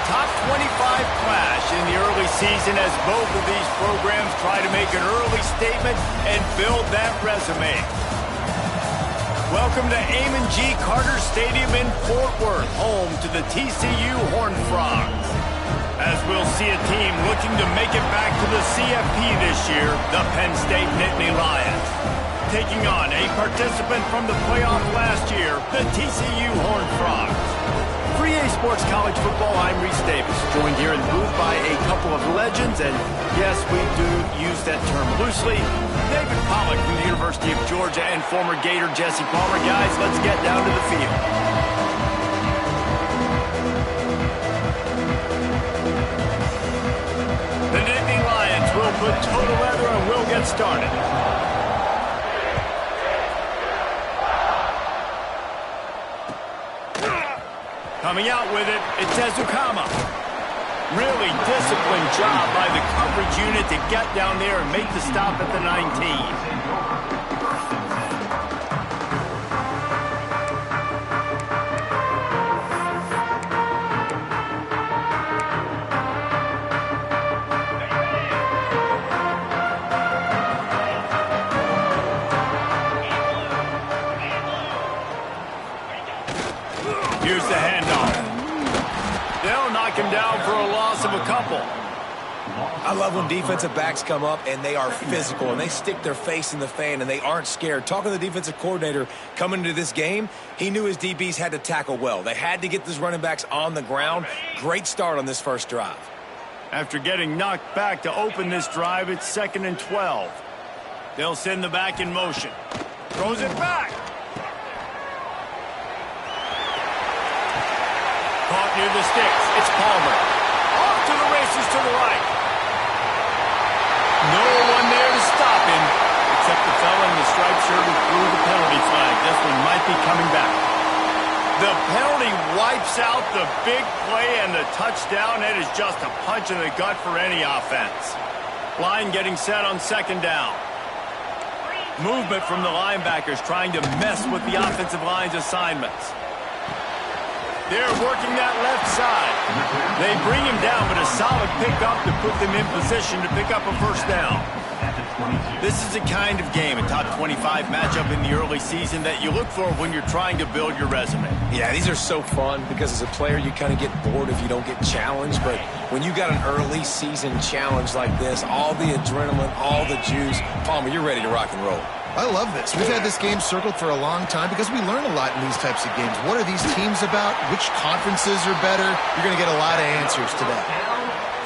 top 25 clash in the early season as both of these programs try to make an early statement and build that resume. Welcome to Amon G. Carter Stadium in Fort Worth, home to the TCU Horned Frogs. As we'll see a team looking to make it back to the CFP this year, the Penn State Nittany Lions. Taking on a participant from the playoff last year, the TCU Horned Frogs. For EA Sports College Football, I'm Reese Davis, joined here in the booth by a couple of legends, and yes, we do use that term loosely. David Pollack from the University of Georgia and former Gator Jesse Palmer. Guys, let's get down to the field. The Nittany Lions will put toe to leather and we'll get started. Coming out with it, it's Ezukama. Really disciplined job by the coverage unit to get down there and make the stop at the 19. Here's the handoff. They'll knock him down for a loss of a couple. I love when defensive backs come up and they are physical and they stick their face in the fan and they aren't scared. Talking to the defensive coordinator coming into this game, he knew his DBs had to tackle well. They had to get these running backs on the ground. Great start on this first drive. After getting knocked back to open this drive, it's 2nd and 12. They'll send the back in motion. Throws it back. Caught near the sticks. It's Palmer. Off to the races to the right. No one there to stop him, except the fella in the striped shirt who threw the penalty flag. This one might be coming back. The penalty wipes out the big play and the touchdown. It is just a punch in the gut for any offense. Line getting set on 2nd down. Movement from the linebackers trying to mess with the offensive line's assignments. They're working that left side. They bring him down, but a solid pickup to put them in position to pick up a first down. This is the kind of game, a top 25 matchup in the early season that you look for when you're trying to build your resume. Yeah, these are so fun because as a player, you kind of get bored if you don't get challenged. But when you got an early season challenge like this, all the adrenaline, all the juice, Palmer, you're ready to rock and roll. I love this. We've had this game circled for a long time because we learn a lot in these types of games. What are these teams about? Which conferences are better? You're going to get a lot of answers today.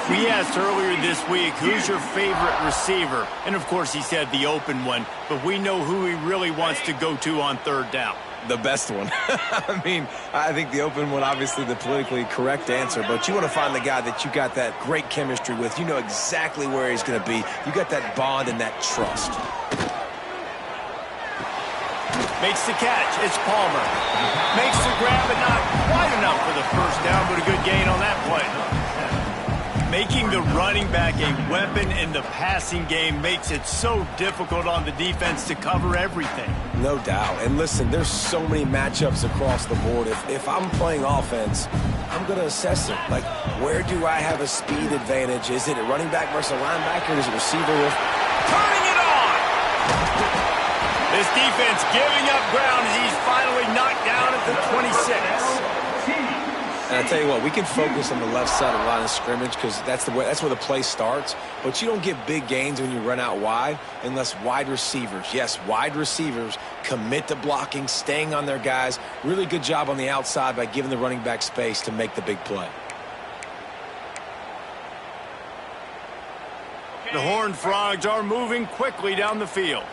We asked earlier this week, who's your favorite receiver? And, of course, he said the open one, but we know who he really wants to go to on 3rd down. The best one. I mean, I think the open one, obviously the politically correct answer, but you want to find the guy that you got that great chemistry with. You know exactly where he's going to be. You got that bond and that trust. Makes the catch. It's Palmer. Makes the grab, but not quite enough for the first down, but a good gain on that play. Making the running back a weapon in the passing game makes it so difficult on the defense to cover everything. No doubt. And listen, there's so many matchups across the board. If I'm playing offense, I'm going to assess it. Like, where do I have a speed advantage? Is it a running back versus a linebacker? Is it a receiver with... Turning it on! This defense giving up ground as he's finally knocked down at the 26. And I tell you what, we can focus on the left side of the line of scrimmage because that's where the play starts. But you don't get big gains when you run out wide unless wide receivers, yes, wide receivers, commit to blocking, staying on their guys. Really good job on the outside by giving the running back space to make the big play. The Horned Frogs are moving quickly down the field.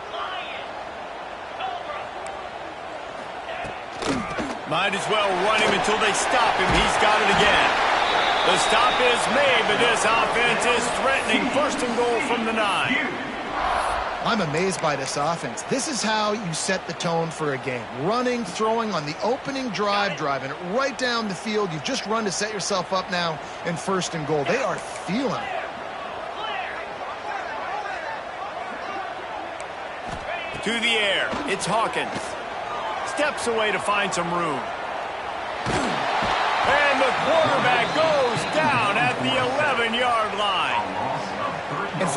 Might as well run him until they stop him. He's got it again. The stop is made, but this offense is threatening 1st and goal from the 9. I'm amazed by this offense. This is how you set the tone for a game. Running, throwing on the opening drive, driving it right down the field. You've just run to set yourself up now in 1st and goal. They are feeling it. To the air, it's Hawkins. Steps away to find some room. And the quarterback goes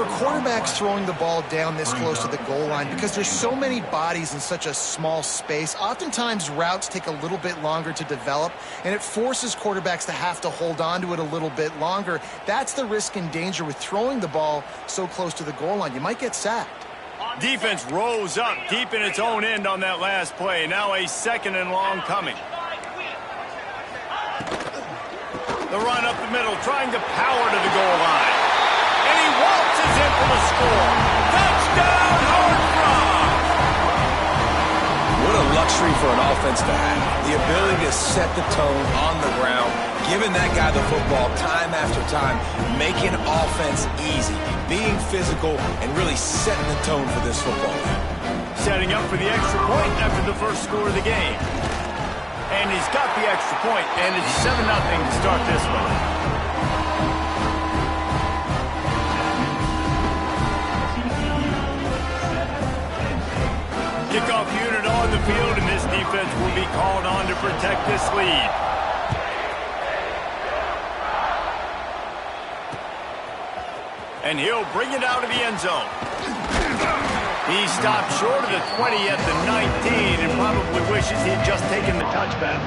For quarterbacks throwing the ball down this close to the goal line, because there's so many bodies in such a small space, oftentimes routes take a little bit longer to develop, and it forces quarterbacks to have to hold on to it a little bit longer. That's the risk and danger with throwing the ball so close to the goal line. You might get sacked. Defense rose up deep in its own end on that last play. Now a 2nd and long coming. The run up the middle, trying to power to the goal line. And he waltzes in for the score. Touchdown, Howard Fromm! What a luxury for an offense to have. The ability to set the tone on the ground, giving that guy the football time after time, making offense easy, being physical, and really setting the tone for this football game. Setting up for the extra point after the first score of the game. And he's got the extra point, and it's 7-0 to start this one. Kickoff unit on the field, and this defense will be called on to protect this lead. And he'll bring it out of the end zone. He stopped short of the 20 at the 19 and probably wishes he'd just taken the touchback.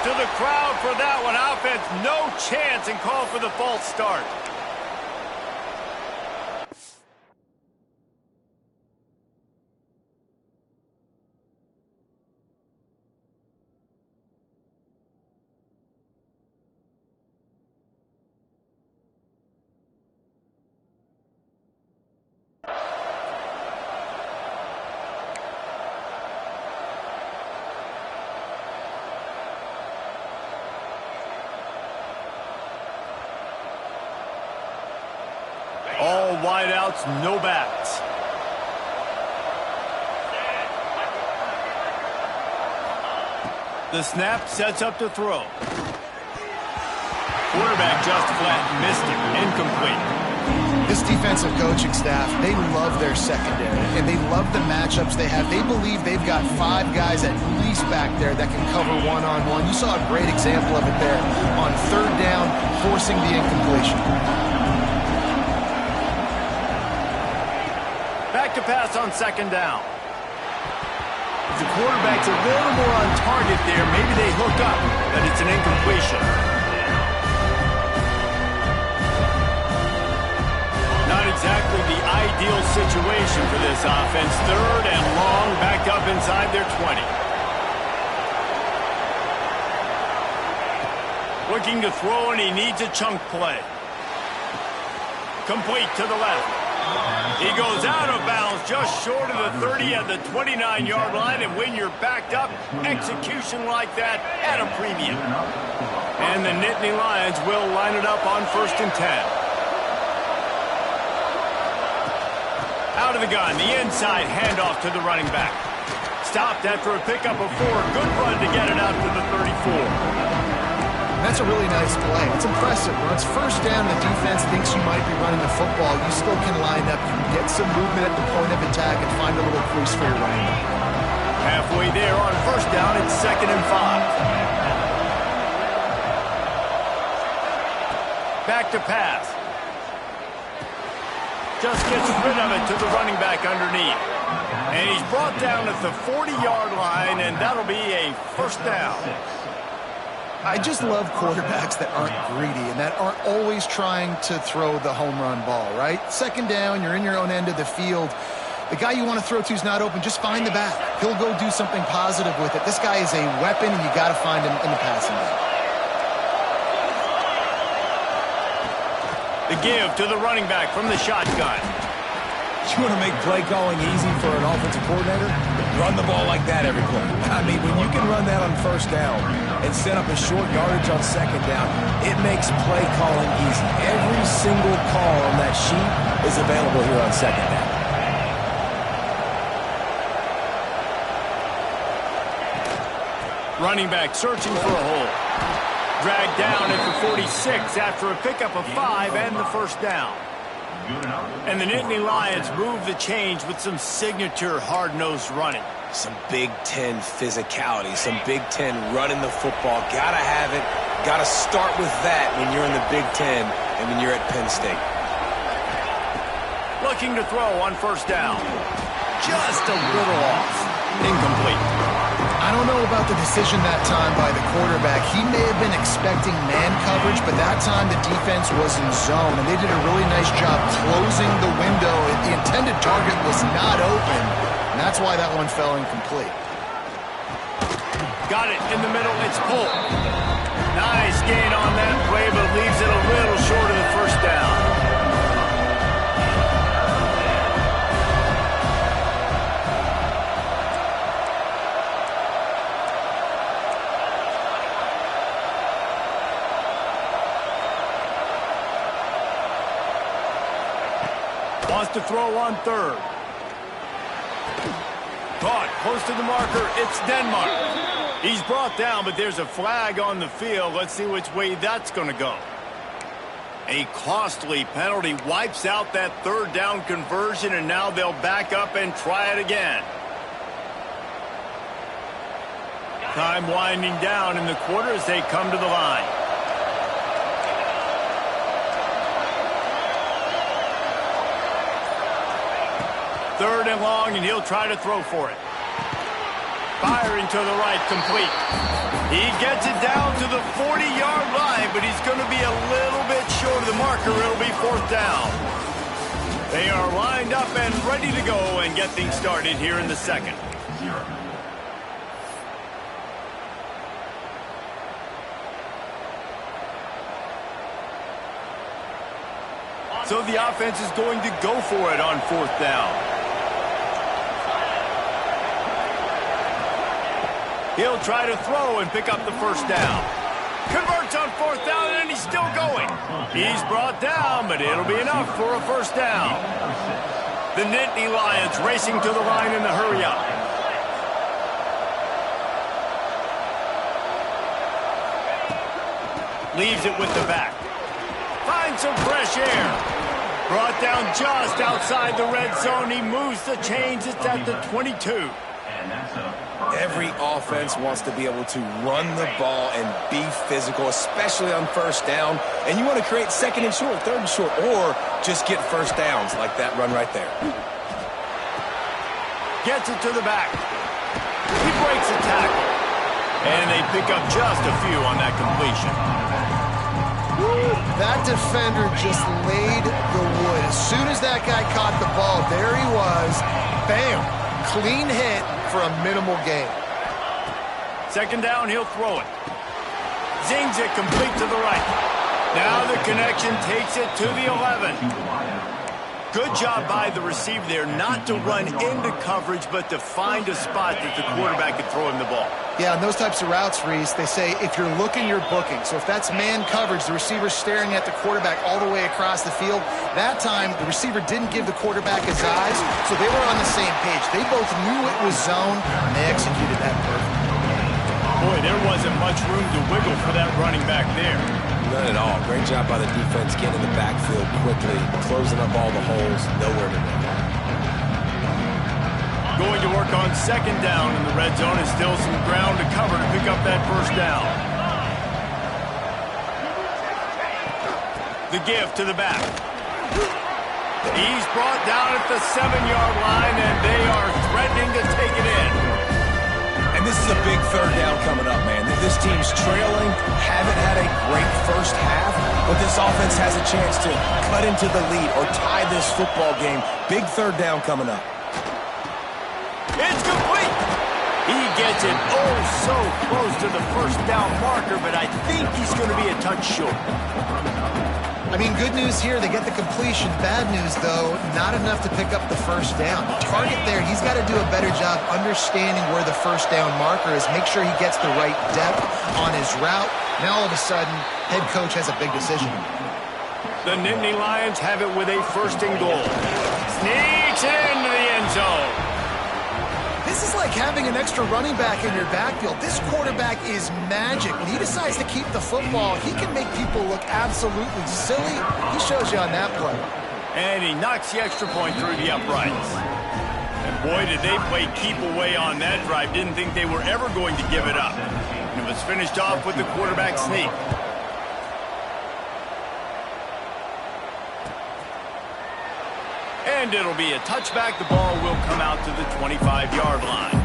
To the crowd for that one. Offense, no chance, and call for the false start. All wideouts, no backs. The snap sets up to throw. Quarterback just flat, missed it, incomplete. This defensive coaching staff, they love their secondary, and they love the matchups they have. They believe they've got 5 guys at least back there that can cover one-on-one. You saw a great example of it there on 3rd down, forcing the incompletion. Back to pass on 2nd down. The quarterback's a little more on target there. Maybe they hook up, but it's an incompletion. Not exactly the ideal situation for this offense. 3rd and long, back up inside their 20. Looking to throw, and he needs a chunk play. Complete to the left. He goes out of bounds just short of the 30 at the 29-yard line, and when you're backed up, execution like that at a premium. And the Nittany Lions will line it up on 1st and 10. Out of the gun, the inside handoff to the running back. Stopped after a pickup of 4. Good run to get it out to the 34. That's a really nice play. It's impressive. When it's 1st down, the defense thinks you might be running the football. You still can line up. You can get some movement at the point of attack and find a little crease for your running back. Halfway there on 1st down, it's 2nd and 5. Back to pass. Just gets rid of it to the running back underneath. And he's brought down at the 40-yard line, and that'll be a 1st down. I just love quarterbacks that aren't greedy and that aren't always trying to throw the home run ball, right? 2nd down, you're in your own end of the field. The guy you want to throw to is not open. Just find the back. He'll go do something positive with it. This guy is a weapon, and you got to find him in the passing game. The give to the running back from the shotgun. You want to make play calling easy for an offensive coordinator? Run the ball like that every play. I mean, when you can run that on 1st down and set up a short yardage on 2nd down, it makes play calling easy. Every single call on that sheet is available here on 2nd down. Running back searching for a hole. Dragged down at the 46 after a pickup of 5 and the first down. And the Nittany Lions move the change with some signature hard-nosed running. Some Big Ten physicality, some Big Ten running the football. Gotta have it. Gotta start with that when you're in the Big Ten and when you're at Penn State. Looking to throw on first down. Just a little off. Incomplete. I don't know about the decision that time by the quarterback. He may have been expecting man coverage, but that time the defense was in zone, and they did a really nice job closing the window. The intended target was not open, and that's why that one fell incomplete. Got it in the middle. It's pulled. Nice gain on that play, but leaves it a little short of the first down. Wants to throw on third. Caught close to the marker. It's Denmark. He's brought down, but there's a flag on the field. Let's see which way that's going to go. A costly penalty wipes out that third down conversion, and now they'll back up and try it again. Time winding down in the quarter as they come to the line. Third and long, and he'll try to throw for it. Firing to the right, complete. He gets it down to the 40-yard line, but he's going to be a little bit short of the marker. It'll be fourth down. They are lined up and ready to go and get things started here in the second. So the offense is going to go for it on fourth down. He'll try to throw and pick up the first down. Converts on fourth down, and he's still going. He's brought down, but it'll be enough for a first down. The Nittany Lions racing to the line in the hurry-up. Leaves it with the back. Finds some fresh air. Brought down just outside the red zone. He moves the chains. It's at the 22. Every offense wants to be able to run the ball and be physical, especially on first down. And you want to create second and short, third and short, or just get first downs like that run right there. Gets it to the back. He breaks a tackle. And they pick up just a few on that completion. That defender just laid the wood. As soon as that guy caught the ball, there he was. Bam! Clean hit for a minimal gain. Second down, he'll throw it. Zings it complete to the right. Now the connection takes it to the 11. Good job by the receiver there not to run into coverage, but to find a spot that the quarterback could throw him the ball. Yeah, and those types of routes, Reese, they say if you're looking, you're booking. So if that's man coverage, the receiver's staring at the quarterback all the way across the field. That time, the receiver didn't give the quarterback his eyes, so they were on the same page. They both knew it was zone, and they executed that perfectly. Boy, there wasn't much room to wiggle for that running back there. None at all. Great job by the defense getting in the backfield quickly, closing up all the holes, nowhere to go. Going to work on second down in the red zone, and still some ground to cover to pick up that first down. The give to the back. He's brought down at the 7-yard line, and they are threatening to take it in. And this is a big third down coming up, man. This team's trailing, haven't had a great first half, but this offense has a chance to cut into the lead or tie this football game. Big third down coming up. It's complete. He gets it so close to the first down marker, but I think he's going to be a touch short. I mean, good news here, they get the completion. Bad news, though, not enough to pick up the first down. Target there, he's got to do a better job understanding where the first down marker is, make sure he gets the right depth on his route. Now, all of a sudden, head coach has a big decision. The Nittany Lions have it with a first and goal. Sneaks it into the end zone. This is like having an extra running back in your backfield. This quarterback is magic. When he decides to keep the football, he can make people look absolutely silly. He shows you on that play. And he knocks the extra point through the uprights. And boy, did they play keep away on that drive. Didn't think they were ever going to give it up. And it was finished off with the quarterback sneak. And it'll be a touchback. The ball will come out to the 25-yard line.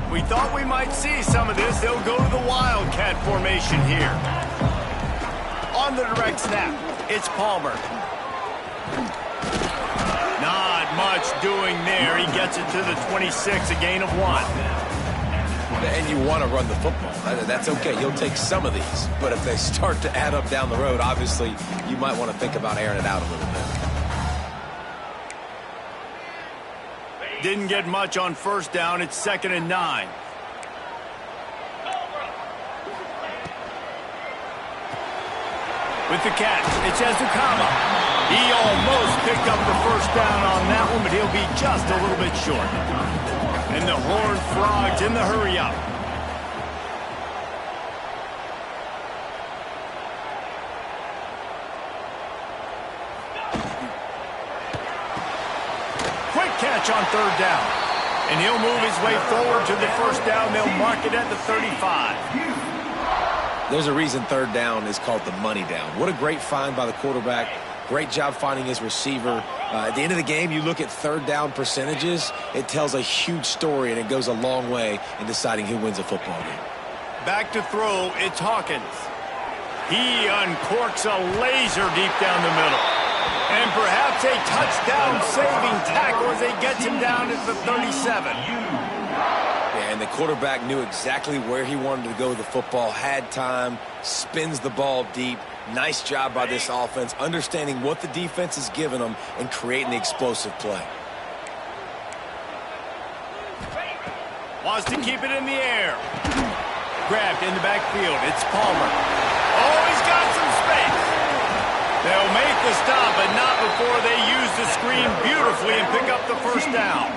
We thought we might see some of this. They'll go to the Wildcat formation here. On the direct snap, it's Palmer. Not much doing there. He gets it to the 26, a gain of 1. And you want to run the football. That's okay. You'll take some of these. But if they start to add up down the road, obviously, you might want to think about airing it out a little bit. Didn't get much on first down. It's 2nd and 9. With the catch, it's Ezukama. He almost picked up the first down on that one, but he'll be just a little bit short. And the Horned Frogs in the hurry-up. Quick catch on 3rd down. And he'll move his way forward to the first down. They'll mark it at the 35. There's a reason 3rd down is called the money down. What a great find by the quarterback. Great job finding his receiver. At the end of the game, you look at 3rd down percentages. It tells a huge story, and it goes a long way in deciding who wins a football game. Back to throw, it's Hawkins. He uncorks a laser deep down the middle. And perhaps a touchdown-saving tackle as he gets him down at the 37. Yeah, and the quarterback knew exactly where he wanted to go with the football, had time, spins the ball deep. Nice job by this offense, understanding what the defense is giving them and creating the explosive play. Wants to keep it in the air. Grabbed in the backfield. It's Palmer. Oh, he's got some space. They'll make the stop, but not before they use the screen beautifully and pick up the first down.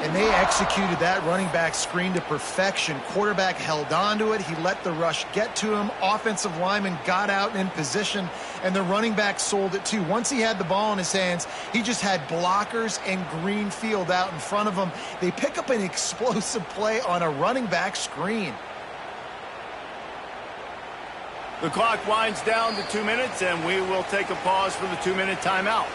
And they executed that running back screen to perfection. Quarterback held on to it. He let the rush get to him. Offensive lineman got out and in position, and the running back sold it too. Once he had the ball in his hands, he just had blockers and green field out in front of him. They pick up an explosive play on a running back screen. The clock winds down to 2 minutes, and we will take a pause for the 2-minute timeout.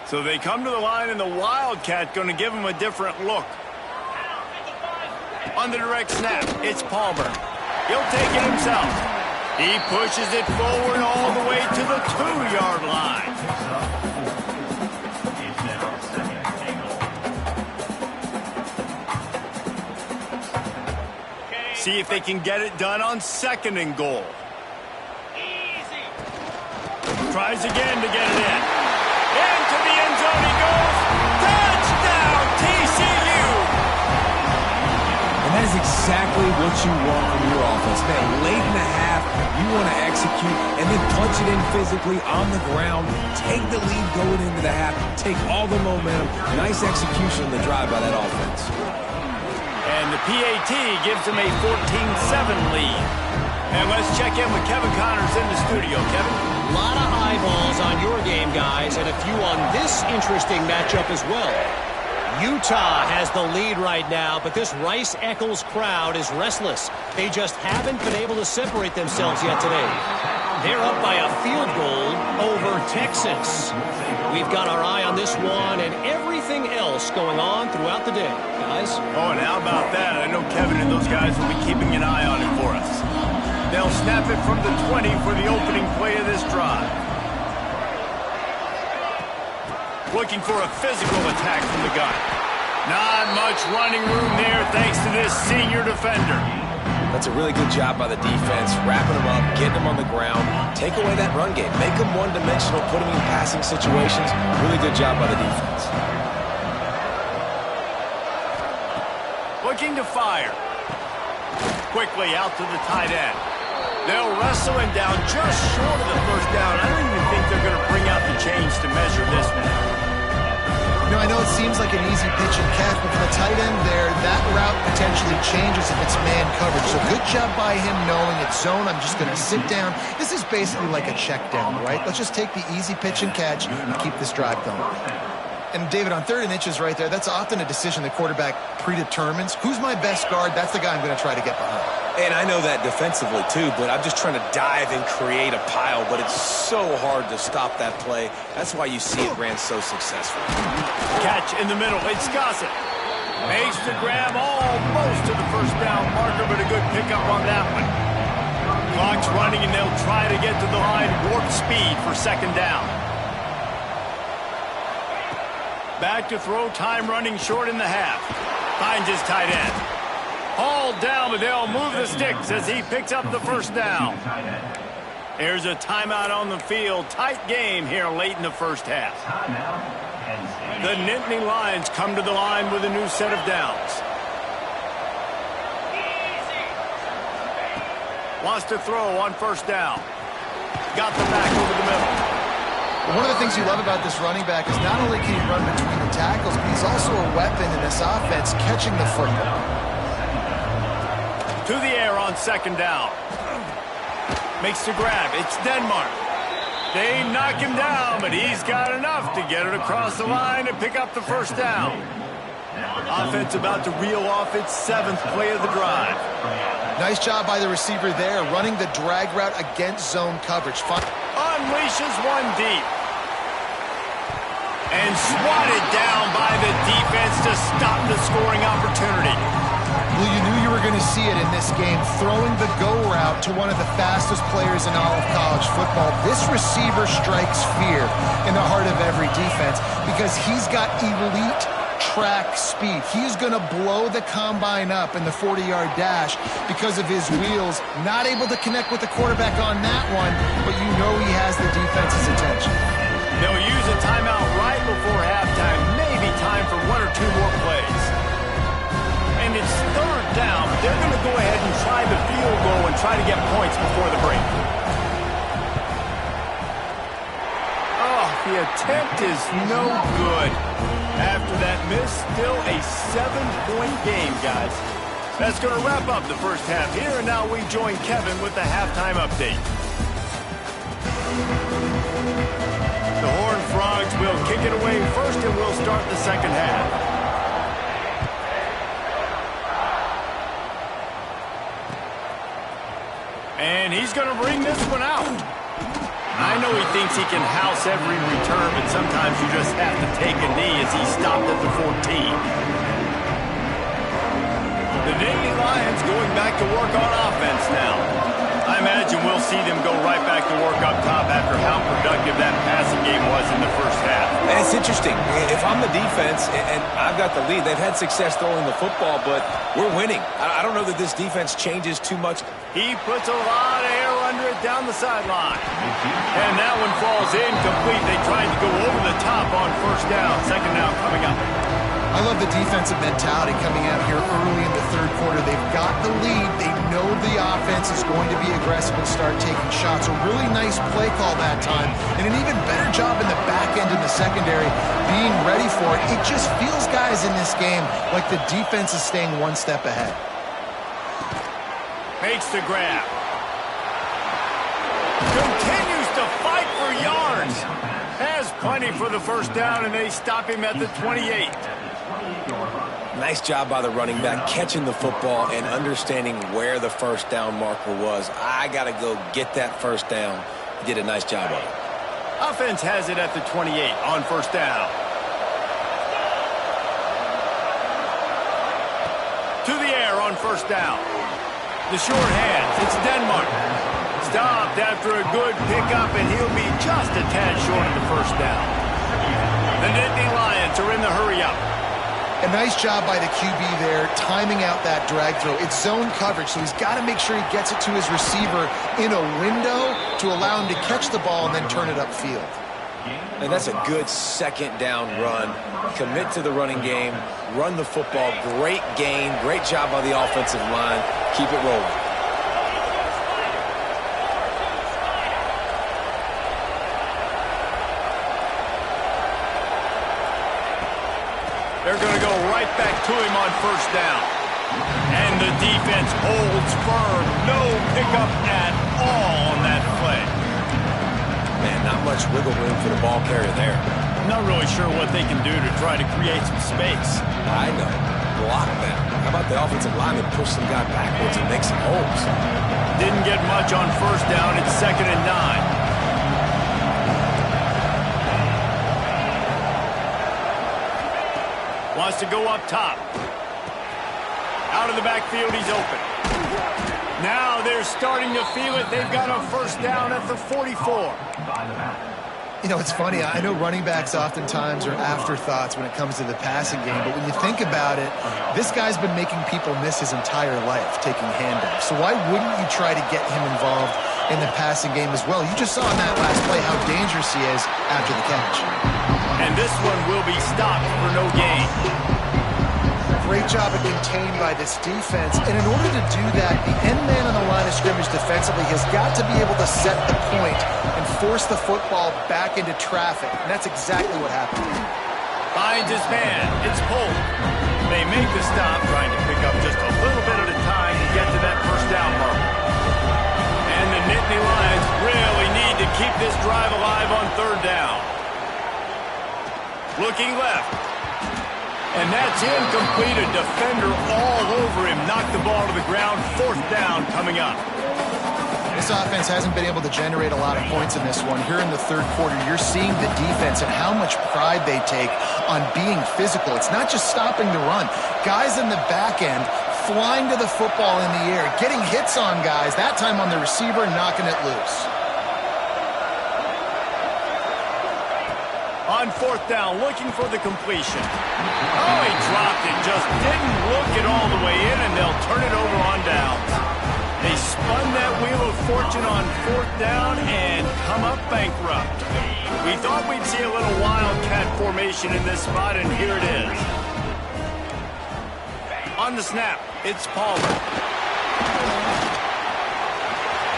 So they come to the line, and the Wildcat going to give him a different look. On the direct snap, it's Palmer. He'll take it himself. He pushes it forward all the way to the 2-yard line. See if they can get it done on 2nd and goal. Tries again to get it in. Into the end zone he goes. Touchdown, TCU! And that is exactly what you want from your offense. Man, late in the half, you want to execute and then punch it in physically on the ground. Take the lead going into the half. Take all the momentum. Nice execution on the drive by that offense. And the PAT gives them a 14-7 lead. And let's check in with Kevin Connors in the studio. Kevin? A lot of eyeballs on your game, guys, and a few on this interesting matchup as well. Utah has the lead right now, but this Rice-Eccles crowd is restless. They just haven't been able to separate themselves yet today. They're up by a field goal over Texas. We've got our eye on this one and everything else going on throughout the day, guys. Oh, and how about that? I know Kevin and those guys will be keeping an eye on it for us. They'll snap it from the 20 for the opening play of this drive. Looking for a physical attack from the gun. Not much running room there thanks to this senior defender. That's a really good job by the defense, wrapping them up, getting them on the ground, take away that run game, make them one-dimensional, put them in passing situations. Really good job by the defense. Looking to fire. Quickly out to the tight end. They'll wrestle him down just short of the first down. I don't even think they're going to bring out the chains to measure this one. You know, I know it seems like an easy pitch and catch, but for the tight end there, that route potentially changes if it's man coverage. So good job by him knowing it's zone. I'm just going to sit down. This is basically like a check down, right? Let's just take the easy pitch and catch and keep this drive going. And David, on 3rd and inches right there, that's often a decision the quarterback predetermines. Who's my best guard? That's the guy I'm going to try to get behind. And I know that defensively too, but I'm just trying to dive and create a pile, but it's so hard to stop that play. That's why you see it ran so successful. Catch in the middle. It's Gossett. Makes the grab almost to the first down marker, but a good pickup on that one. Clock's running, and they'll try to get to the line. Warp speed for 2nd down. Back to throw, time running short in the half. Finds his tight end. Hauled down, but they'll move the sticks as he picks up the first down. There's a timeout on the field. Tight game here late in the first half. The Nittany Lions come to the line with a new set of downs. Wants to throw on 1st down. Got the back over the middle. One of the things you love about this running back is not only can he run between the tackles, but he's also a weapon in this offense catching the football. To the air on 2nd down. Makes the grab. It's Denmark. They knock him down, but he's got enough to get it across the line and pick up the first down. Offense about to reel off its 7th play of the drive. Nice job by the receiver there, running the drag route against zone coverage. Unleashes one deep. And swatted down by the defense to stop the scoring opportunity. Well, you knew you were going to see it in this game, throwing the go route to one of the fastest players in all of college football. This receiver strikes fear in the heart of every defense because he's got elite track speed. He's going to blow the combine up in the 40-yard dash because of his wheels. Not able to connect with the quarterback on that one, but you know he has the defense's attention. They'll use a timeout right before halftime. Maybe time for 1 or 2 more plays. And it's 3rd down. They're going to go ahead and try the field goal and try to get points before the break. Oh, the attempt is no good. After that miss, still a 7-point game, guys. That's going to wrap up the first half here, and now we join Kevin with the halftime update. The Horned Frogs will kick it away first, and we'll start the 2nd half. And he's going to bring this one out. I know he thinks he can house every return, but sometimes you just have to take a knee as he stopped at the 14. The Nittany Lions going back to work on offense now. I imagine we'll see them go right back to work up top after how productive that passing game was in the first half. And it's interesting. If I'm the defense and I've got the lead, they've had success throwing the football, but we're winning. I don't know that this defense changes too much. He puts a lot of air under it down the sideline. And that one falls incomplete. They tried to go over the top on 1st down. 2nd down coming up. I love the defensive mentality coming out here early in the 3rd quarter. They've got the lead. They know the offense is going to be aggressive and start taking shots. A really nice play call that time. And an even better job in the back end in the secondary being ready for it. It just feels, guys, in this game like the defense is staying one step ahead. Makes the grab. Continues to fight for yards. Has plenty for the first down, and they stop him at the 28. Nice job by the running back, catching the football and understanding where the first down marker was. I got to go get that first down. He did a nice job of it. Offense has it at the 28 on 1st down. To the air on 1st down. The short hands. It's Denmark. Stopped after a good pickup, and he'll be just a tad short of the first down. The Nittany Lions are in the hurry-up. A nice job by the QB there, timing out that drag throw. It's zone coverage, so he's got to make sure he gets it to his receiver in a window to allow him to catch the ball and then turn it upfield. And that's a good second down run. Commit to the running game, run the football. Great gain, great job by the offensive line. Keep it rolling. They're going to go right back to him on first down. And the defense holds firm. No pickup at all on that play. Man, not much wiggle room for the ball carrier there. I'm not really sure what they can do to try to create some space. I know. Block that. How about the offensive lineman push some guy backwards and make some holes? Didn't get much on first down. It's 2nd and 9. Wants to go up top. Out of the backfield, he's open. Now they're starting to feel it. They've got a first down at the 44. You know, it's funny. I know running backs oftentimes are afterthoughts when it comes to the passing game, but when you think about it, this guy's been making people miss his entire life taking handoffs. So why wouldn't you try to get him involved in the passing game as well? You just saw in that last play how dangerous he is after the catch. And this one will be stopped for no gain. Great job of contained by this defense. And in order to do that, the end man on the line of scrimmage defensively has got to be able to set the point and force the football back into traffic. And that's exactly what happened. Finds his man. It's pulled. They make the stop, trying to pick up just a little bit at a time to get to that first down mark. And the Nittany Lions really need to keep this drive alive on third down. Looking left. And that's incomplete. A defender all over him. Knocked the ball to the ground. Fourth down coming up. This offense hasn't been able to generate a lot of points in this one. Here in the third quarter, you're seeing the defense and how much pride they take on being physical. It's not just stopping the run. Guys in the back end flying to the football in the air, getting hits on guys, that time on the receiver, knocking it loose. On fourth down, looking for the completion. Oh, he dropped it. Just didn't look it all the way in, and they'll turn it over on downs. They spun that wheel of fortune on fourth down and come up bankrupt. We thought we'd see a little wildcat formation in this spot, and here it is. On the snap, it's Palmer.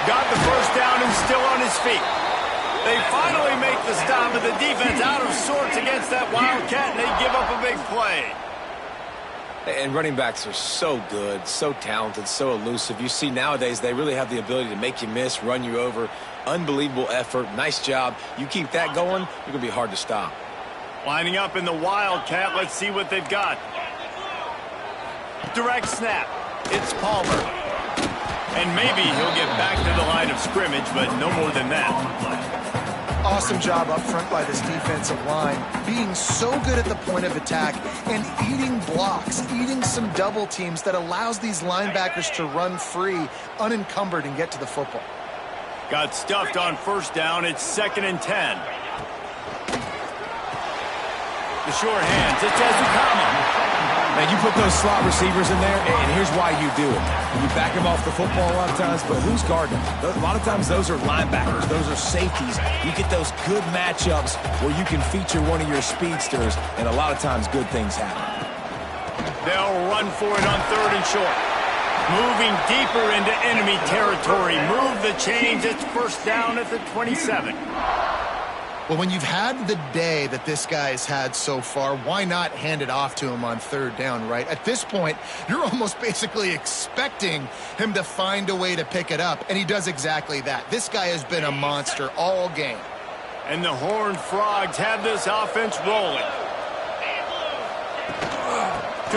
Got the first down and still on his feet. They finally make the stop, but the defense out of sorts against that Wildcat, and they give up a big play. And running backs are so good, so talented, so elusive. You see nowadays they really have the ability to make you miss, run you over. Unbelievable effort. Nice job. You keep that going, you're going to be hard to stop. Lining up in the Wildcat. Let's see what they've got. Direct snap. It's Palmer. And maybe he'll get back to the line of scrimmage, but no more than that. Awesome job up front by this defensive line, being so good at the point of attack and eating blocks, eating some double teams that allows these linebackers to run free, unencumbered, and get to the football. Got stuffed on first down. It's 2nd and 10. The short hands. It's Ezukama. Man, you put those slot receivers in there, and here's why you do it. You back them off the football a lot of times, but who's guarding them? A lot of times those are linebackers. Those are safeties. You get those good matchups where you can feature one of your speedsters, and a lot of times good things happen. They'll run for it on third and short. Moving deeper into enemy territory. Move the chains. It's first down at the 27. Well, when you've had the day that this guy's had so far, why not hand it off to him on third down, right? At this point, you're almost basically expecting him to find a way to pick it up, and he does exactly that. This guy has been a monster all game. And the Horned Frogs have this offense rolling.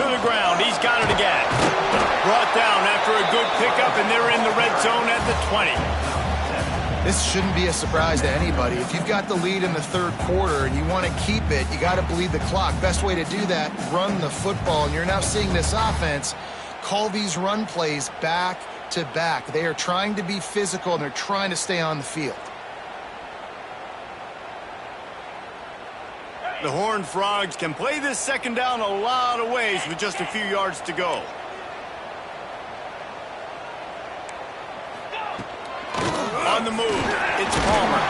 To the ground. He's got it again. Brought down after a good pickup, and they're in the red zone at the 20. This shouldn't be a surprise to anybody. If you've got the lead in the third quarter and you want to keep it, you got to bleed the clock. Best way to do that, run the football. And you're now seeing this offense call these run plays back to back. They are trying to be physical, and they're trying to stay on the field. The Horned Frogs can play this second down a lot of ways with just a few yards to go. On the move, it's Palmer.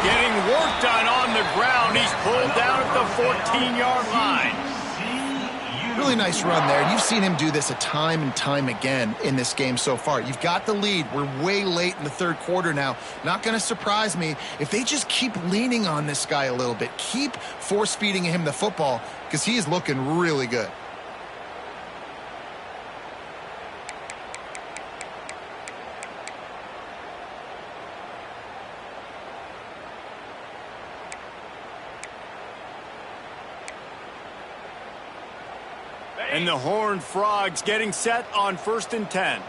Getting work done on the ground. He's pulled down at the 14-yard line. Really nice run there. You've seen him do this a time and time again in this game so far. You've got the lead. We're way late in the third quarter now. Not going to surprise me if they just keep leaning on this guy a little bit. Keep force-feeding him the football because he is looking really good. And the Horned Frogs getting set on 1st and 10.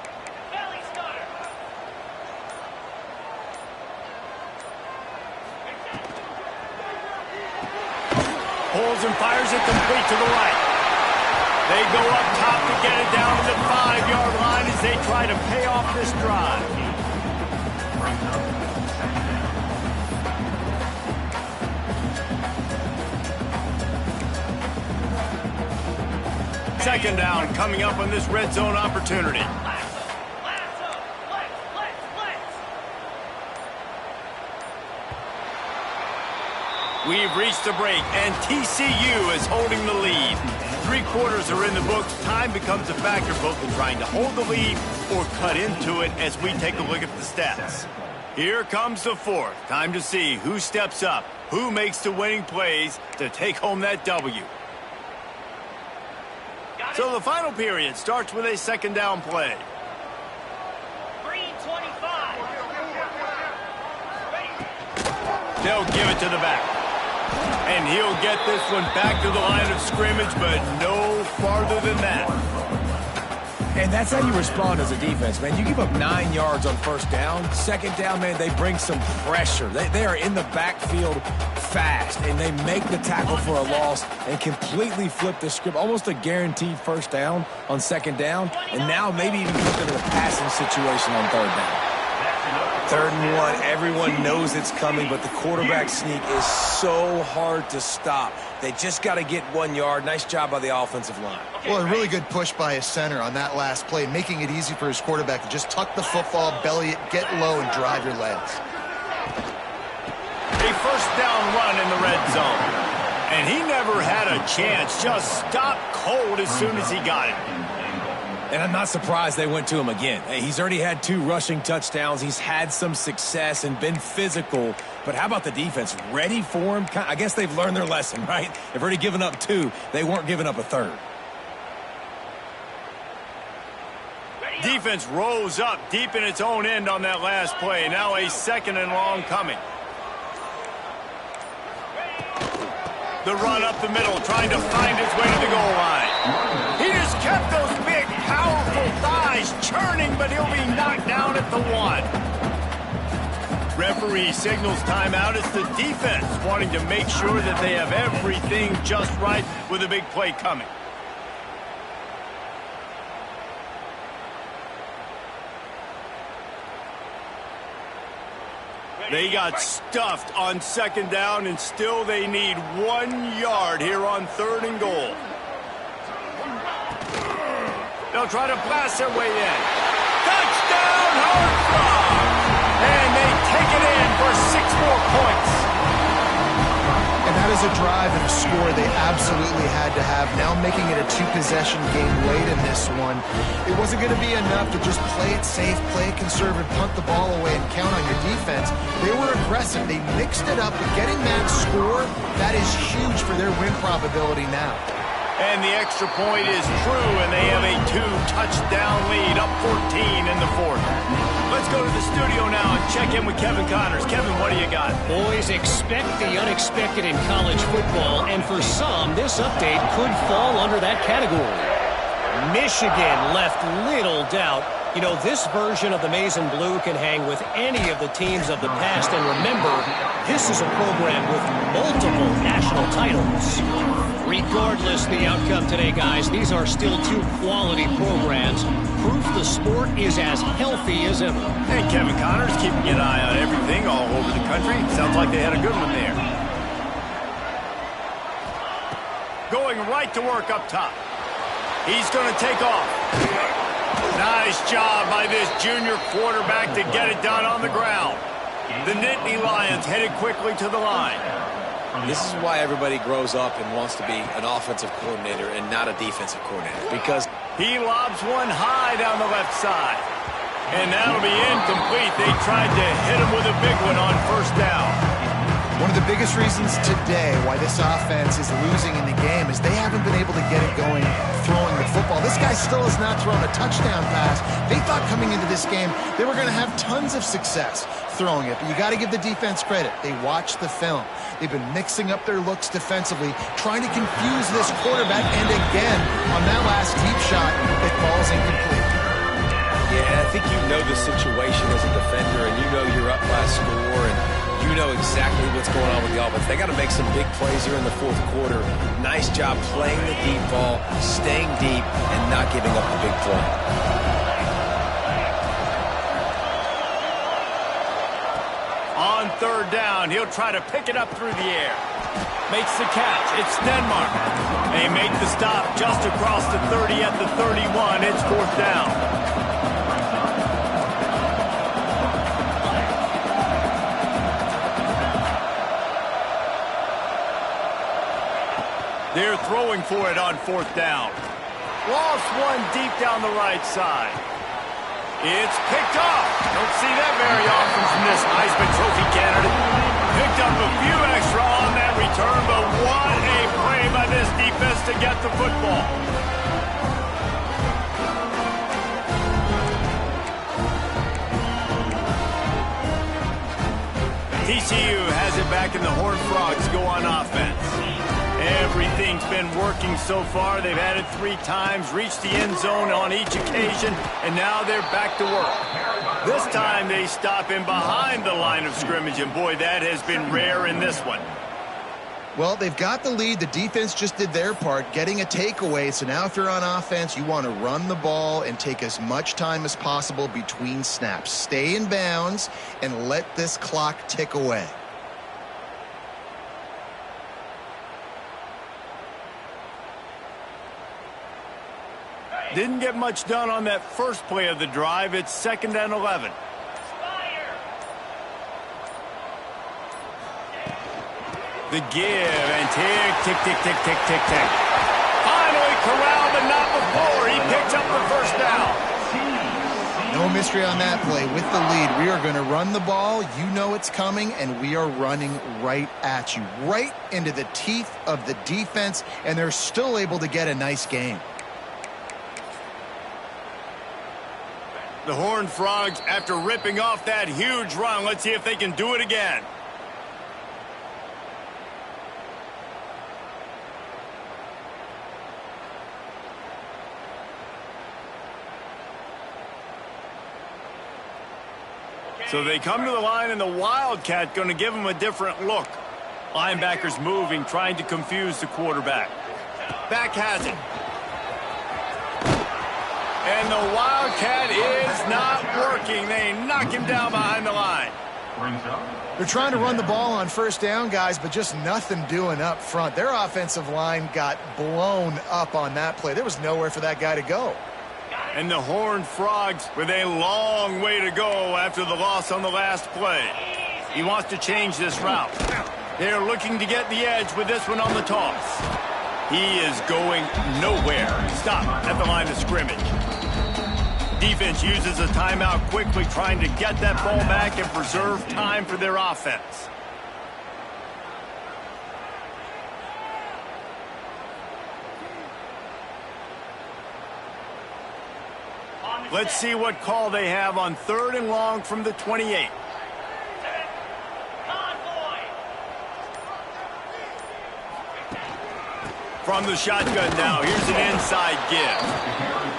Pulls and fires it complete to the right. They go up top to get it down to the 5-yard line as they try to pay off this drive. Second down coming up on this red zone opportunity. We've reached the break, and TCU is holding the lead. 3 quarters are in the books. Time becomes a factor both in trying to hold the lead or cut into it as we take a look at the stats. Here comes the 4th. Time to see who steps up, who makes the winning plays to take home that W. So the final period starts with a second down play. Green 25. They'll give it to the back. And he'll get this one back to the line of scrimmage, but no farther than that. And that's how you respond as a defense, man. You give up 9 yards on first down. Second down, man, they bring some pressure. They are in the backfield fast, and they make the tackle for a loss and completely flip the script. Almost a guaranteed first down on second down, and now maybe even put them in a passing situation on third down. 3rd and 1, everyone knows it's coming, but the quarterback sneak is so hard to stop. They just got to get 1 yard. Nice job by the offensive line. Well, a really good push by his center on that last play, making it easy for his quarterback to just tuck the football, belly it, get low, and drive your legs. A first down run in the red zone. And he never had a chance, just stopped cold as soon as he got it. And I'm not surprised they went to him again. Hey, he's already had 2 rushing touchdowns. He's had some success and been physical. But how about the defense? Ready for him? I guess they've learned their lesson, right? They've already given up 2. They weren't giving up a 3rd. Defense rose up deep in its own end on that last play. Now a 2nd and long coming. The run up the middle, trying to find his way to the goal line. He just kept those big, powerful thighs churning, but he'll be knocked down at the 1. Referee signals timeout. It's the defense wanting to make sure that they have everything just right with a big play coming. They got stuffed on second down, and still they need 1 yard here on 3rd and goal. They'll try to blast their way in. Touchdown, Horned Frogs! And they take it in for 6 more points. And that is a drive and a score they absolutely had to have. Now making it a 2-possession game late in this one. It wasn't going to be enough to just play it safe, play it conservative, punt the ball away, and count on your defense. They were aggressive. They mixed it up. But getting that score, that is huge for their win probability now. And the extra point is true, and they have a 2-touchdown lead, up 14 in the 4th. Let's go to the studio now and check in with Kevin Connors. Kevin, what do you got? Boys, expect the unexpected in college football, and for some, this update could fall under that category. Michigan left little doubt. You know, this version of the Maize and Blue can hang with any of the teams of the past, and remember, this is a program with multiple national titles. Regardless the outcome today, guys, these are still 2 quality programs. Proof the sport is as healthy as ever. And Kevin Connors keeping an eye on everything all over the country. Sounds like they had a good one there. going right to work up top. He's going to take off. Nice job by this junior quarterback to get it done on the ground. The Nittany Lions headed quickly to the line. This is why everybody grows up and wants to be an offensive coordinator and not a defensive coordinator, because he lobs one high down the left side. And that'll be incomplete. They tried to hit him with a big one on first down. One of the biggest reasons today why this offense is losing in the game is they haven't been able to get it going throwing the football. This guy still has not thrown a touchdown pass. They thought coming into this game they were going to have tons of success throwing it, but you got to give the defense credit. They watched the film. They've been mixing up their looks defensively, trying to confuse this quarterback, and again, on that last deep shot, it falls incomplete. Yeah, I think you know the situation as a defender, and you know you're up by a score, and you know exactly what's going on with the offense. They got to make some big plays here in the fourth quarter. Nice job playing the deep ball, staying deep, and not giving up the big play. On third down, he'll try to pick it up through the air. Makes the catch. It's Stenmark. They make the stop just across the 30 at the 31. It's fourth down. They're throwing for it on fourth down. Lost one deep down the right side. It's picked off. Don't see that very often from this Heisman Trophy candidate. Picked up a few extra on that return, but what a play by this defense to get the football. TCU has it back, and the Horned Frogs go on offense. Everything's been working so far. They've had it 3 times, reached the end zone on each occasion, and now they're back to work. This time they stop in behind the line of scrimmage, and boy, that has been rare in this one. Well, they've got the lead. The defense just did their part, getting a takeaway. So now if you're on offense, you want to run the ball and take as much time as possible between snaps. Stay in bounds and let this clock tick away. Didn't get much done on that first play of the drive. It's 2nd and 11. The give and tick, tick, tick, tick, tick, tick, tick. Finally corralled, but not before. He picks up the first down. No mystery on that play. With the lead, we are going to run the ball. You know it's coming, and we are running right at you, right into the teeth of the defense, and they're still able to get a nice game. The Horned Frogs, after ripping off that huge run, let's see if they can do it again. So they come to the line, and the Wildcat going to give them a different look. Linebackers moving, trying to confuse the quarterback. Back has it. And the Wildcat is not working. They knock him down behind the line. They're trying to run the ball on first down, guys, but just nothing doing up front. Their offensive line got blown up on that play. There was nowhere for that guy to go. And the Horned Frogs with a long way to go after the loss on the last play. He wants to change this route. They're looking to get the edge with this one on the toss. He is going nowhere. Stop at the line of scrimmage. Defense uses a timeout quickly, trying to get that ball back and preserve time for their offense. Let's see what call they have on 3rd and long from the 28. From the shotgun now, here's an inside give.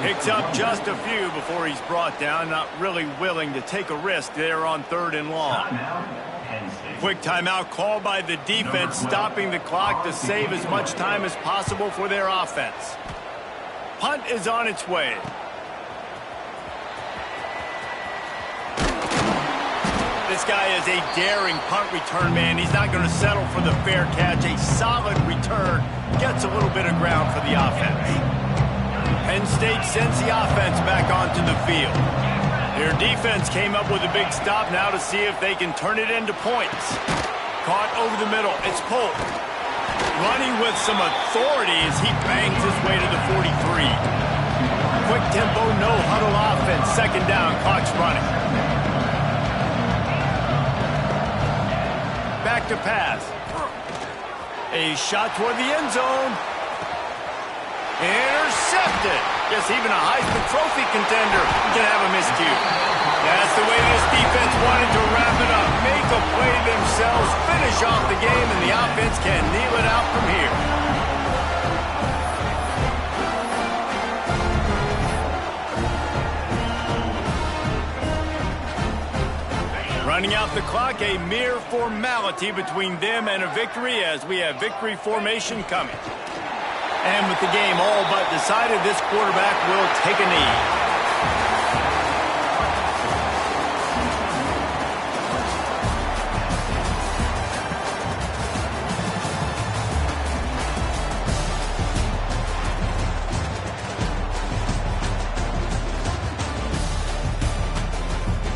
Picks up just a few before he's brought down, not really willing to take a risk there on 3rd and long. Quick timeout called by the defense, stopping the clock to save as much time as possible for their offense. Punt is on its way. This guy is a daring punt return man. He's not going to settle for the fair catch. A solid return gets a little bit of ground for the offense. Penn State sends the offense back onto the field. Their defense came up with a big stop now to see if they can turn it into points. Caught over the middle. It's Polk. Running with some authority as he bangs his way to the 43. Quick tempo, no huddle offense. Second down, clock's running. Back to pass. A shot toward the end zone. Intercepted. Yes, even a Heisman Trophy contender can have a miscue. That's the way this defense wanted to wrap it up. Make a play themselves, finish off the game, and the offense can kneel it out from here. Running out the clock, a mere formality between them and a victory as we have victory formation coming. And with the game all but decided, this quarterback will take a knee.